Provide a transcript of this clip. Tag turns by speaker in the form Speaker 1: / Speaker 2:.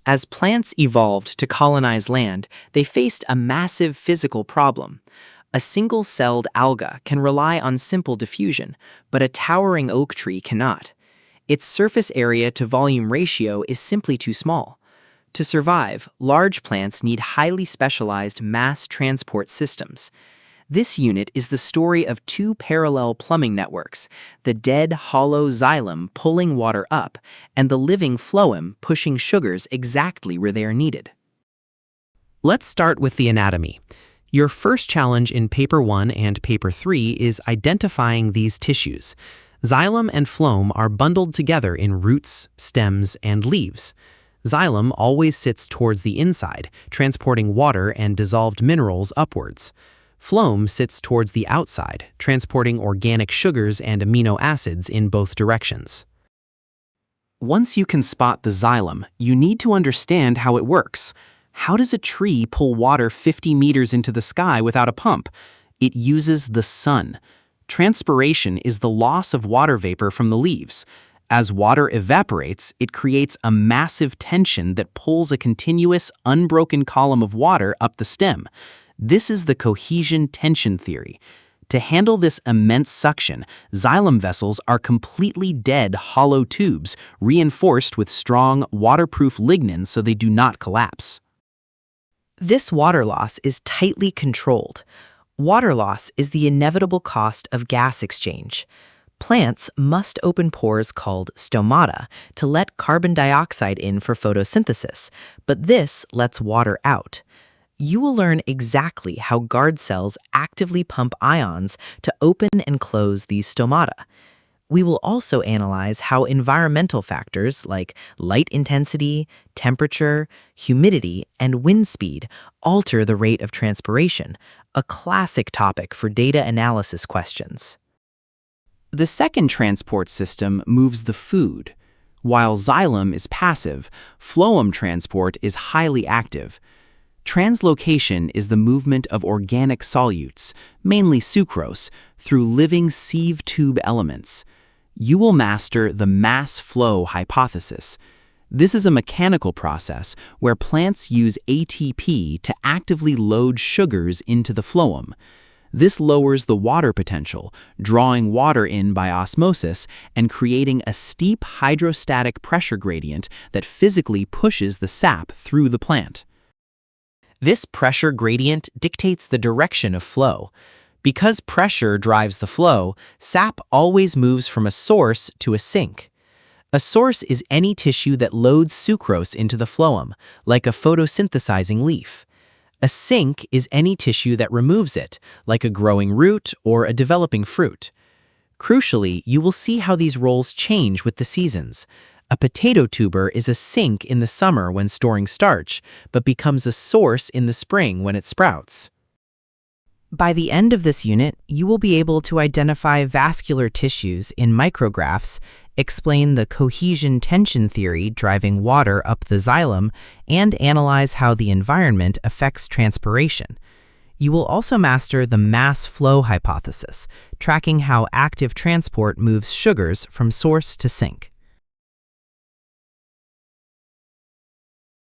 Speaker 1: As plants evolved to colonize land, they faced a massive physical problem. A single-celled alga can rely on simple diffusion, but a towering oak tree cannot. Its surface area to volume ratio is simply too small. To survive, large plants need highly specialized mass transport systems. This unit is the story of two parallel plumbing networks, the dead, hollow xylem pulling water up, and the living phloem pushing sugars exactly where they are needed. Let's start with the anatomy. Your first challenge in Paper 1 and Paper 3 is identifying these tissues. Xylem and phloem are bundled together in roots, stems, and leaves. Xylem always sits towards the inside, transporting water and dissolved minerals upwards. Phloem sits towards the outside, transporting organic sugars and amino acids in both directions.
Speaker 2: Once you can spot the xylem, you need to understand how it works. How does a tree pull water 50 meters into the sky without a pump? It uses the sun. Transpiration is the loss of water vapor from the leaves. As water evaporates, it creates a massive tension that pulls a continuous, unbroken column of water up the stem. This is the cohesion tension theory. To handle this immense suction, xylem vessels are completely dead, hollow tubes, reinforced with strong, waterproof lignins so they do not collapse.
Speaker 3: This water loss is tightly controlled. Water loss is the inevitable cost of gas exchange. Plants must open pores called stomata to let carbon dioxide in for photosynthesis, but this lets water out. You will learn exactly how guard cells actively pump ions to open and close these stomata. We will also analyze how environmental factors like light intensity, temperature, humidity, and wind speed alter the rate of transpiration, a classic topic for data analysis questions.
Speaker 2: The second transport system moves the food. While xylem is passive, phloem transport is highly active. Translocation is the movement of organic solutes, mainly sucrose, through living sieve tube elements. You will master the mass flow hypothesis. This is a mechanical process where plants use ATP to actively load sugars into the phloem. This lowers the water potential, drawing water in by osmosis and creating a steep hydrostatic pressure gradient that physically pushes the sap through the plant.
Speaker 3: This pressure gradient dictates the direction of flow. Because pressure drives the flow, sap always moves from a source to a sink. A source is any tissue that loads sucrose into the phloem, like a photosynthesizing leaf. A sink is any tissue that removes it, like a growing root or a developing fruit. Crucially, you will see how these roles change with the seasons. A potato tuber is a sink in the summer when storing starch, but becomes a source in the spring when it sprouts. By the end of this unit, you will be able to identify vascular tissues in micrographs, explain the cohesion tension theory driving water up the xylem, and analyze how the environment affects transpiration. You will also master the mass flow hypothesis, tracking how active transport moves sugars from source to sink.